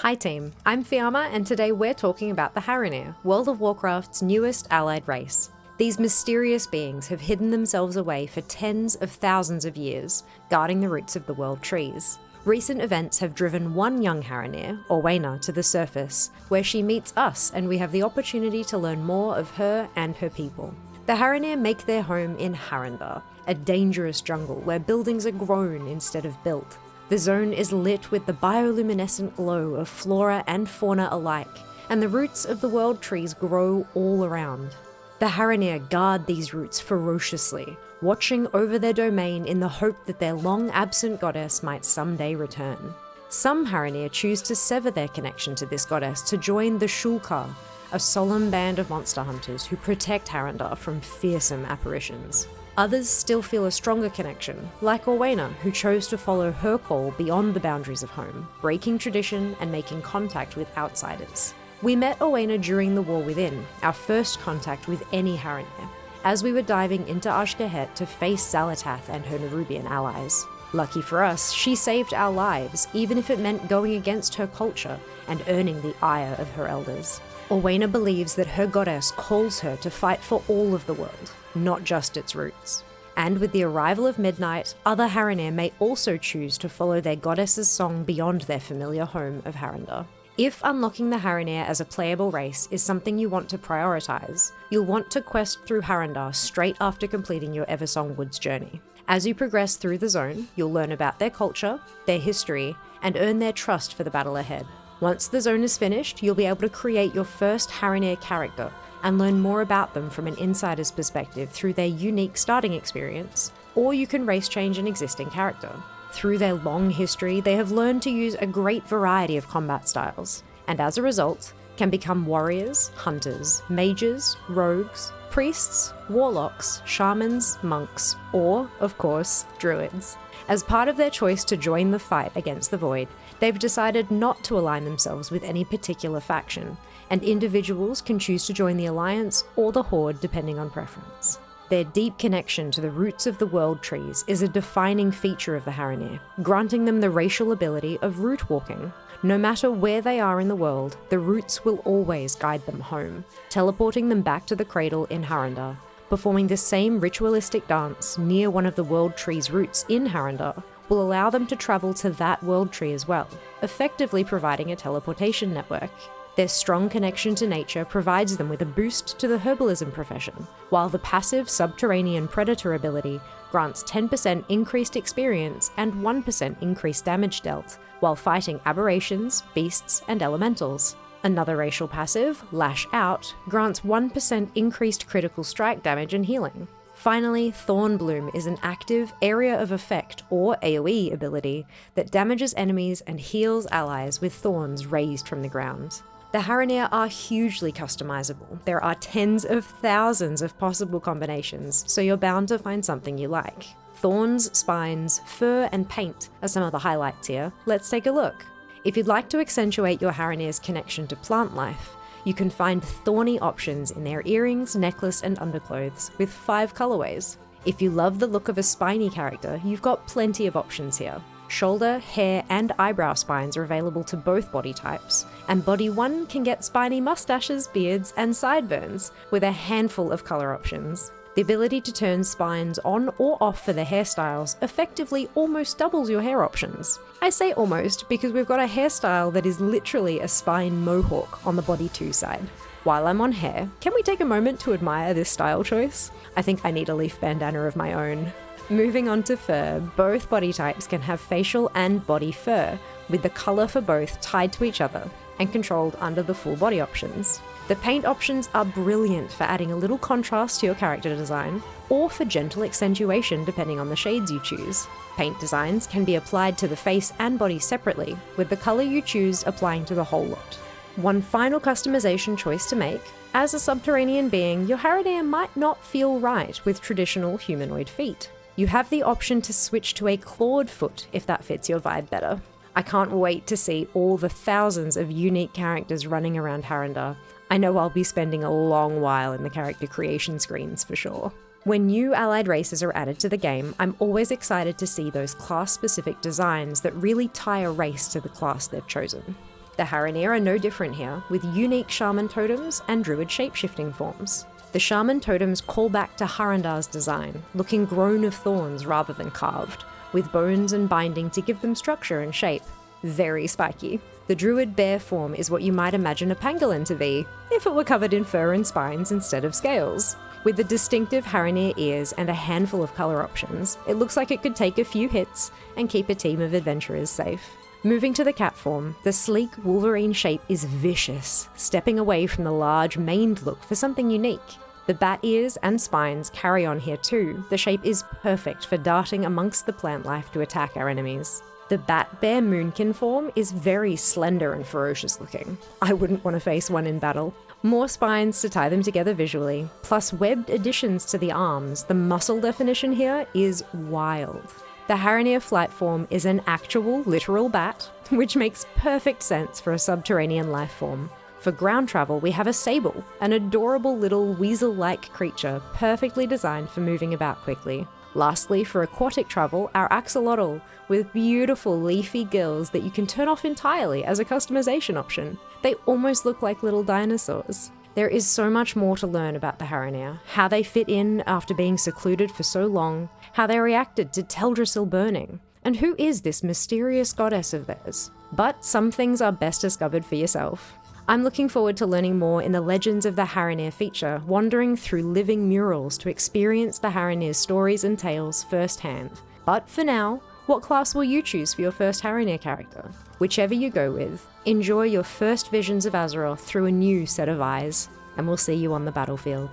Hi team, I'm Fiamma and today we're talking about the Haranir, World of Warcraft's newest allied race. These mysterious beings have hidden themselves away for tens of thousands of years, guarding the roots of the world trees. Recent events have driven one young Haranir, Orena, to the surface, where she meets us and we have the opportunity to learn more of her and her people. The Haranir make their home in Harendar, a dangerous jungle where buildings are grown instead of built. The zone is lit with the bioluminescent glow of flora and fauna alike, and the roots of the world trees grow all around. The Haranir guard these roots ferociously, watching over their domain in the hope that their long-absent goddess might someday return. Some Haranir choose to sever their connection to this goddess to join the Shulkar, a solemn band of monster hunters who protect Harendar from fearsome apparitions. Others still feel a stronger connection, like Orena, who chose to follow her call beyond the boundaries of home, breaking tradition and making contact with outsiders. We met Orena during the War Within, our first contact with any Haranir, as we were diving into Ashgahet to face Xal'atath and her Nerubian allies. Lucky for us, she saved our lives, even if it meant going against her culture and earning the ire of her elders. Orena believes that her goddess calls her to fight for all of the world, not just its roots. And with the arrival of midnight, other Haranir may also choose to follow their goddess's song beyond their familiar home of Harendar. If unlocking the Haranir as a playable race is something you want to prioritize, you'll want to quest through Harendar straight after completing your Eversong Woods journey. As you progress through the zone, you'll learn about their culture, their history, and earn their trust for the battle ahead. Once the zone is finished, you'll be able to create your first Haranir character and learn more about them from an insider's perspective through their unique starting experience, or you can race change an existing character. Through their long history, they have learned to use a great variety of combat styles, and as a result, can become warriors, hunters, mages, rogues, priests, warlocks, shamans, monks, or, of course, druids. As part of their choice to join the fight against the Void, they've decided not to align themselves with any particular faction, and individuals can choose to join the Alliance or the Horde depending on preference. Their deep connection to the roots of the world trees is a defining feature of the Haranir, granting them the racial ability of root walking. No matter where they are in the world, the roots will always guide them home, teleporting them back to the cradle in Harendar. Performing the same ritualistic dance near one of the world tree's roots in Harendar will allow them to travel to that world tree as well, effectively providing a teleportation network. Their strong connection to nature provides them with a boost to the herbalism profession, while the passive subterranean predator ability grants 10% increased experience and 1% increased damage dealt, while fighting aberrations, beasts, and elementals. Another racial passive, Lash Out, grants 1% increased critical strike damage and healing. Finally, Thornbloom is an active Area of Effect, or AoE, ability that damages enemies and heals allies with thorns raised from the ground. The Haranir are hugely customizable. There are tens of thousands of possible combinations, so you're bound to find something you like. Thorns, spines, fur, and paint are some of the highlights here. Let's take a look. If you'd like to accentuate your Haranir's connection to plant life, you can find thorny options in their earrings, necklace, and underclothes, with 5 colorways. If you love the look of a spiny character, you've got plenty of options here. Shoulder, hair, and eyebrow spines are available to both body types, and Body 1 can get spiny mustaches, beards, and sideburns, with a handful of color options. The ability to turn spines on or off for the hairstyles effectively almost doubles your hair options. I say almost because we've got a hairstyle that is literally a spine mohawk on the Body 2 side. While I'm on hair, can we take a moment to admire this style choice? I think I need a leaf bandana of my own. Moving on to fur, both body types can have facial and body fur, with the colour for both tied to each other and controlled under the full body options. The paint options are brilliant for adding a little contrast to your character design, or for gentle accentuation depending on the shades you choose. Paint designs can be applied to the face and body separately, with the colour you choose applying to the whole lot. One final customization choice to make: as a subterranean being, your Haranir might not feel right with traditional humanoid feet. You have the option to switch to a clawed foot if that fits your vibe better. I can't wait to see all the thousands of unique characters running around Harendar. I know I'll be spending a long while in the character creation screens for sure. When new allied races are added to the game, I'm always excited to see those class-specific designs that really tie a race to the class they've chosen. The Haranir are no different here, with unique shaman totems and druid shapeshifting forms. The shaman totems call back to Harendar's design, looking grown of thorns rather than carved, with bones and binding to give them structure and shape. Very spiky. The druid bear form is what you might imagine a pangolin to be, if it were covered in fur and spines instead of scales. With the distinctive Haranir ears and a handful of colour options, it looks like it could take a few hits and keep a team of adventurers safe. Moving to the cat form, the sleek wolverine shape is vicious, stepping away from the large maned look for something unique. The bat ears and spines carry on here too. The shape is perfect for darting amongst the plant life to attack our enemies. The bat bear moonkin form is very slender and ferocious looking. I wouldn't want to face one in battle. More spines to tie them together visually, plus webbed additions to the arms. The muscle definition here is wild. The Haranir flight form is an actual, literal bat, which makes perfect sense for a subterranean life form. For ground travel, we have a sable, an adorable little weasel-like creature perfectly designed for moving about quickly. Lastly, for aquatic travel, our axolotl, with beautiful leafy gills that you can turn off entirely as a customization option. They almost look like little dinosaurs. There is so much more to learn about the Haranir, how they fit in after being secluded for so long, how they reacted to Teldrassil burning, and who is this mysterious goddess of theirs. But some things are best discovered for yourself. I'm looking forward to learning more in the Legends of the Haranir feature, wandering through living murals to experience the Haranir's stories and tales firsthand. But for now, what class will you choose for your first Haranir character? Whichever you go with, enjoy your first visions of Azeroth through a new set of eyes, and we'll see you on the battlefield.